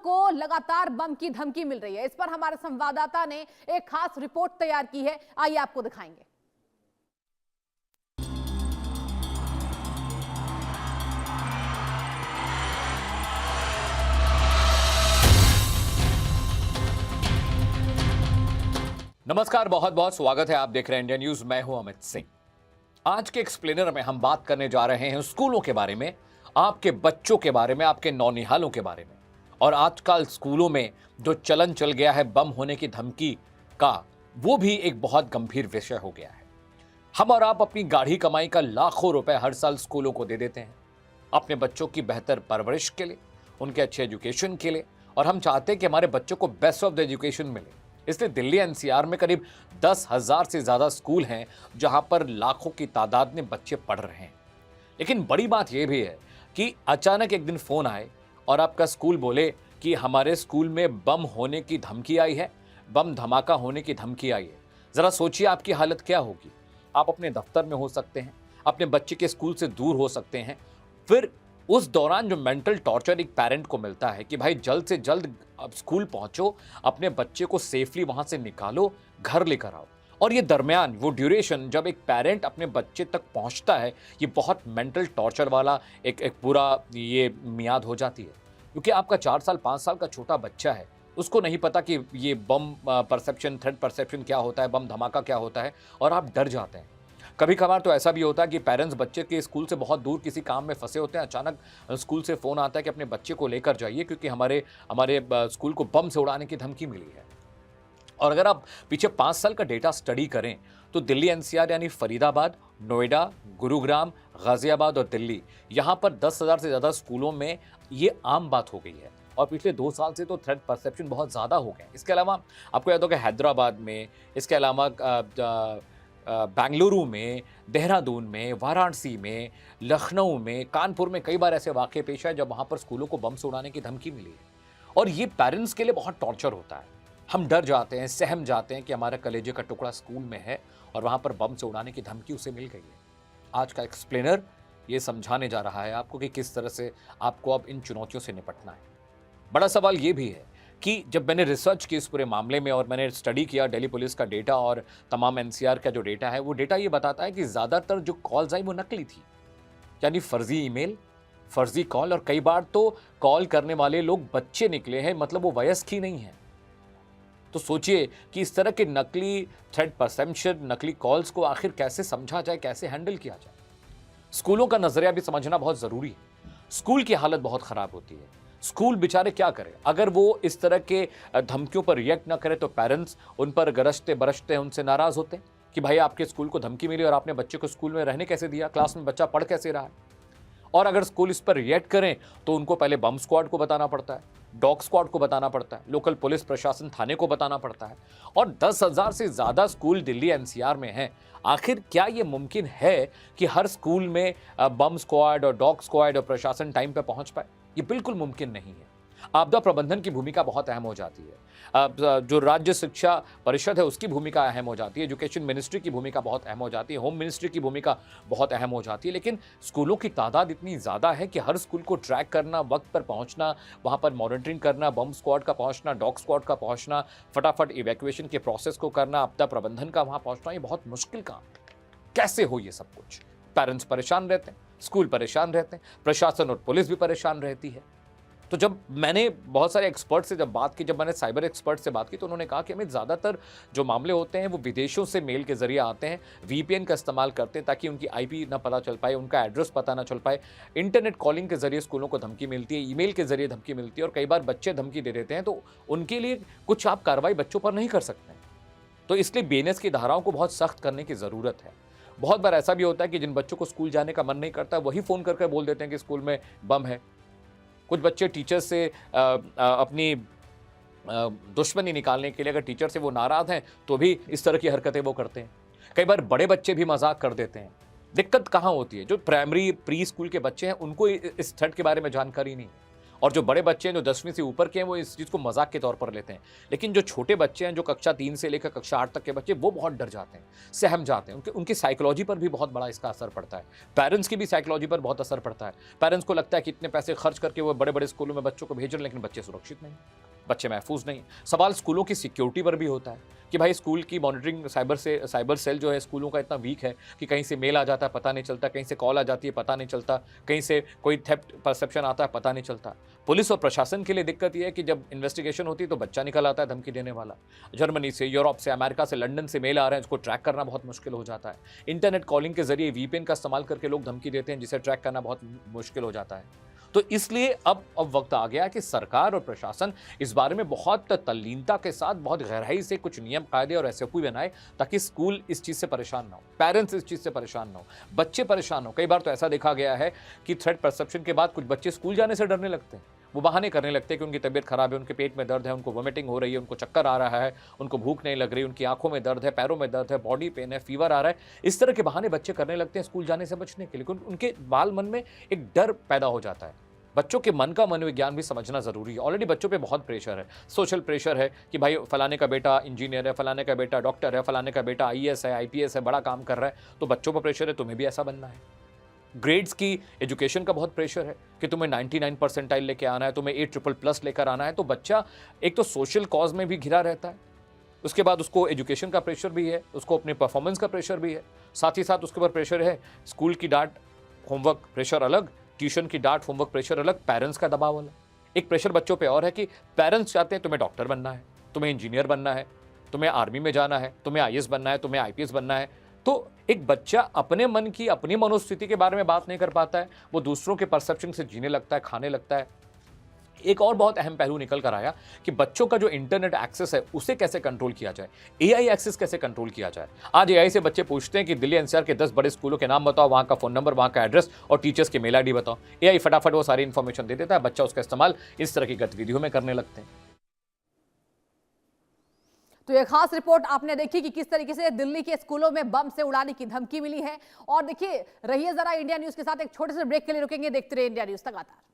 को लगातार बम की धमकी मिल रही है। इस पर हमारे संवाददाता ने एक खास रिपोर्ट तैयार की है, आइए आपको दिखाएंगे। नमस्कार, बहुत बहुत स्वागत है। आप देख रहे हैं इंडिया न्यूज। मैं हूं अमित सिंह। आज के एक्सप्लेनर में हम बात करने जा रहे हैं स्कूलों के बारे में, आपके बच्चों के बारे में, आपके नौनिहालों के बारे में। और आजकल स्कूलों में जो चलन चल गया है बम होने की धमकी का, वो भी एक बहुत गंभीर विषय हो गया है। हम और आप अपनी गाढ़ी कमाई का लाखों रुपए हर साल स्कूलों को दे देते हैं अपने बच्चों की बेहतर परवरिश के लिए, उनके अच्छे एजुकेशन के लिए, और हम चाहते हैं कि हमारे बच्चों को बेस्ट ऑफ द एजुकेशन मिले। इसलिए दिल्ली एनसीआर में करीब 10,000 से ज्यादा स्कूल हैं जहां पर लाखों की तादाद में बच्चे पढ़ रहे हैं। लेकिन बड़ी बात यह भी है कि अचानक एक दिन फोन आए और आपका स्कूल बोले कि हमारे स्कूल में बम होने की धमकी आई है, बम धमाका होने की धमकी आई है। जरा सोचिए आपकी हालत क्या होगी। आप अपने दफ्तर में हो सकते हैं, अपने बच्चे के स्कूल से दूर हो सकते हैं। फिर उस दौरान जो मेंटल टॉर्चर एक पेरेंट को मिलता है कि भाई जल्द से जल्द अब स्कूल पहुंचो, अपने बच्चे को सेफली वहां से निकालो, घर लेकर आओ। और ये दरमियान वो ड्यूरेशन जब एक पेरेंट अपने बच्चे तक पहुंचता है, ये बहुत मेंटल टॉर्चर वाला एक पूरा ये मियाद हो जाती है। क्योंकि आपका 4 साल 5 साल का छोटा बच्चा है, उसको नहीं पता कि ये बम परसेप्शन, थ्रेट परसेप्शन क्या होता है, बम धमाका क्या होता है, और आप डर जाते हैं। कभी कभार तो ऐसा भी होता है कि पेरेंट्स बच्चे के स्कूल से बहुत दूर किसी काम में फंसे होते हैं, अचानक स्कूल से फ़ोन आता है कि अपने बच्चे को लेकर जाइए क्योंकि हमारे स्कूल को बम से उड़ाने की धमकी मिली है। और अगर आप पीछे 5 साल का डेटा स्टडी करें तो दिल्ली एनसीआर यानी फरीदाबाद, नोएडा, गुरुग्राम, गाजियाबाद और दिल्ली, यहाँ पर 10,000 से ज़्यादा स्कूलों में ये आम बात हो गई है। और पिछले 2 साल से तो थ्रेट परसेप्शन बहुत ज़्यादा हो गए। इसके अलावा आपको याद होगा हैदराबाद में, इसके अलावा बेंगलुरु में, देहरादून में, वाराणसी में, लखनऊ में, कानपुर में कई बार ऐसे वाक़ये पेश आए जब वहाँ पर स्कूलों को बम से उड़ाने की धमकी मिली है। और ये पेरेंट्स के लिए बहुत टॉर्चर होता है। हम डर जाते हैं, सहम जाते हैं कि हमारे कलेजे का टुकड़ा स्कूल में है और वहाँ पर बम से उड़ाने की धमकी उसे मिल गई है। आज का एक्सप्लेनर ये समझाने जा रहा है आपको कि किस तरह से आपको अब इन चुनौतियों से निपटना है। बड़ा सवाल ये भी है कि जब मैंने रिसर्च की इस पूरे मामले में और मैंने स्टडी किया दिल्ली पुलिस का डेटा और तमाम एनसीआर का जो डेटा है, वो डेटा ये बताता है कि ज़्यादातर जो कॉल्स आई वो नकली थी, यानी फर्जी ईमेल, फर्जी कॉल, और कई बार तो कॉल करने वाले लोग बच्चे निकले हैं, मतलब वो वयस्क ही नहीं है। तो सोचिए कि इस तरह के नकली थ्रेट परसेप्शन, नकली कॉल्स को आखिर कैसे समझा जाए, कैसे हैंडल किया जाए। स्कूलों का नजरिया भी समझना बहुत ज़रूरी है। स्कूल की हालत बहुत ख़राब होती है। स्कूल बेचारे क्या करें? अगर वो इस तरह के धमकियों पर रिएक्ट ना करें तो पेरेंट्स उन पर गरजते बरसते उनसे नाराज़ होते हैं कि भाई आपके स्कूल को धमकी मिली और आपने बच्चे को स्कूल में रहने कैसे दिया, क्लास में बच्चा पढ़ कैसे रहा है। और अगर स्कूल इस पर रिएक्ट करें तो उनको पहले बम स्क्वाड को बताना पड़ता है, डॉग स्क्वाड को बताना पड़ता है, लोकल पुलिस प्रशासन थाने को बताना पड़ता है। और 10,000 से ज़्यादा स्कूल दिल्ली एनसीआर में हैं। आखिर क्या ये मुमकिन है कि हर स्कूल में बम स्क्वाड और डॉग स्क्वाड और प्रशासन टाइम पर पहुंच पाए? ये बिल्कुल मुमकिन नहीं है। आपदा प्रबंधन की भूमिका बहुत अहम हो जाती है। जो राज्य शिक्षा परिषद है उसकी भूमिका अहम हो जाती है, एजुकेशन मिनिस्ट्री की भूमिका बहुत अहम हो जाती है, होम मिनिस्ट्री की भूमिका बहुत अहम हो जाती है। लेकिन स्कूलों की तादाद इतनी ज़्यादा है कि हर स्कूल को ट्रैक करना, वक्त पर पहुंचना, वहां पर मॉनिटरिंग करना, बम स्क्वाड का पहुंचना, डॉग स्क्वाड का पहुंचना, फटाफट इवैक्यूएशन के प्रोसेस को करना, आपदा प्रबंधन का वहां पहुंचना, ये बहुत मुश्किल काम है। कैसे हो ये सब कुछ? पेरेंट्स परेशान रहते हैं, स्कूल परेशान रहते हैं, प्रशासन और पुलिस भी परेशान रहती है। तो जब मैंने बहुत सारे एक्सपर्ट से जब बात की, जब मैंने साइबर एक्सपर्ट से बात की, तो उन्होंने कहा कि हमें ज़्यादातर जो मामले होते हैं वो विदेशों से मेल के जरिए आते हैं, वीपीएन का इस्तेमाल करते हैं ताकि उनकी आईपी ना पता चल पाए, उनका एड्रेस पता ना चल पाए। इंटरनेट कॉलिंग के जरिए स्कूलों को धमकी मिलती है, ईमेल के जरिए धमकी मिलती है, और कई बार बच्चे धमकी दे देते हैं तो उनके लिए कुछ आप कार्रवाई बच्चों पर नहीं कर सकते। तो इसलिए बीएनएस की धाराओं को बहुत सख्त करने की ज़रूरत है। बहुत बार ऐसा भी होता है कि जिन बच्चों को स्कूल जाने का मन नहीं करता वही फ़ोन करके बोल देते हैं कि स्कूल में बम है। कुछ बच्चे टीचर से अपनी दुश्मनी निकालने के लिए, अगर टीचर से वो नाराज़ हैं तो भी इस तरह की हरकतें वो करते हैं। कई बार बड़े बच्चे भी मजाक कर देते हैं। दिक्कत कहाँ होती है? जो प्राइमरी प्री स्कूल के बच्चे हैं उनको इस थ्रेट के बारे में जानकारी नहीं है। और जो बड़े बच्चे हैं जो 10वीं से ऊपर के हैं वो इस चीज़ को मजाक के तौर पर लेते हैं। लेकिन जो छोटे बच्चे हैं जो कक्षा 3 से लेकर कक्षा 8 तक के बच्चे वो बहुत डर जाते हैं, सहम जाते हैं। उनकी साइकोलॉजी पर भी बहुत बड़ा इसका असर पड़ता है। पेरेंट्स की भी साइकोलॉजी पर बहुत असर पड़ता है। पेरेंट्स को लगता है कि इतने पैसे खर्च करके वो बड़े-बड़े स्कूलों में बच्चों को भेज रहे हैं, लेकिन बच्चे सुरक्षित नहीं, बच्चे महफूज नहीं। सवाल स्कूलों की सिक्योरिटी पर भी होता है कि भाई स्कूल की मॉनिटरिंग साइबर सेल जो है स्कूलों का इतना वीक है कि कहीं से मेल आ जाता है पता नहीं चलता, कहीं से कॉल आ जाती है पता नहीं चलता, कहीं से कोई थेफ्ट परसेप्शन आता है पता नहीं चलता। पुलिस और प्रशासन के लिए दिक्कत यह है कि जब इन्वेस्टिगेशन होती है तो बच्चा निकल आता है धमकी देने वाला। जर्मनी से, यूरोप से, अमेरिका से, लंदन से मेल आ रहे हैं, इसको ट्रैक करना बहुत मुश्किल हो जाता है। इंटरनेट कॉलिंग के जरिए वीपीएन का इस्तेमाल करके लोग धमकी देते हैं जिसे ट्रैक करना बहुत मुश्किल हो जाता है। तो इसलिए अब वक्त आ गया कि सरकार और प्रशासन इस बारे में बहुत तल्लीनता के साथ, बहुत गहराई से कुछ नियम, कायदे और एसओपी बनाए ताकि स्कूल इस चीज़ से परेशान ना हो, पेरेंट्स इस चीज़ से परेशान ना हो, बच्चे परेशान हो। कई बार तो ऐसा देखा गया है कि थ्रेट परसेप्शन के बाद कुछ बच्चे स्कूल जाने से डरने लगते हैं। वो बहाने करने लगते हैं कि उनकी तबीयत खराब है, उनके पेट में दर्द है, उनको वोमिटिंग हो रही है, उनको चक्कर आ रहा है, उनको भूख नहीं लग रही, उनकी आंखों में दर्द है, पैरों में दर्द है, बॉडी पेन है, फीवर आ रहा है। इस तरह के बहाने बच्चे करने लगते हैं स्कूल जाने से बचने के लिए। उनके बाल मन में एक डर पैदा हो जाता है। बच्चों के मन का मनोविज्ञान भी समझना ज़रूरी है। ऑलरेडी बच्चों पे बहुत प्रेशर है, सोशल प्रेशर है कि भाई फलाने का बेटा इंजीनियर है, फलाने का बेटा डॉक्टर है, फलाने का बेटा आईएएस है, आईपीएस है, बड़ा काम कर रहा है, तो बच्चों पर प्रेशर है तुम्हें भी ऐसा बनना है। ग्रेड्स की, एजुकेशन का बहुत प्रेशर है कि तुम्हें 99 परसेंटाइल लेके आना है, तुम्हें 8++ लेकर आना है। तो बच्चा एक तो सोशल कॉज में भी घिरा रहता है, उसके बाद उसको एजुकेशन का प्रेशर भी है, उसको अपने परफॉर्मेंस का प्रेशर भी है, साथ ही साथ उसके ऊपर प्रेशर है स्कूल की डांट, होमवर्क प्रेशर अलग, ट्यूशन की डांट, होमवर्क प्रेशर अलग, पेरेंट्स का दबाव अलग। एक प्रेशर बच्चों पे और है कि पेरेंट्स चाहते हैं तुम्हें डॉक्टर बनना है, तुम्हें इंजीनियर बनना है, तुम्हें आर्मी में जाना है, तुम्हें आईएएस बनना है, तुम्हें आईपीएस बनना है। तो एक बच्चा अपने मन की, अपनी मनोस्थिति के बारे में बात नहीं कर पाता है, वो दूसरों के परसेप्शन से जीने लगता है, खाने लगता है। एक और बहुत अहम पहलू निकल कर आया कि बच्चों का जो इंटरनेट एक्सेस है उसे कैसे कंट्रोल किया जाए, एआई एक्सेस कैसे कंट्रोल किया जाए। आज एआई से बच्चे पूछते हैं कि दिल्ली एनसीआर के 10 बड़े स्कूलों के नाम बताओ, वहां का फोन नंबर, वहां का एड्रेस और टीचर्स की मेल आईडी बताओ। एआई फटाफट वो सारी इंफॉर्मेशन दे देता है, बच्चा उसका इस्तेमाल इस तरह की गतिविधियों में करने लगते हैं। तो ये खास रिपोर्ट आपने देखी कि किस तरीके से दिल्ली के स्कूलों में बम से उड़ाने की धमकी मिली है। और देखिए, रहिए जरा इंडिया न्यूज के साथ, एक छोटे से ब्रेक के लिए रुकेंगे, देखते रहिए इंडिया न्यूज लगातार।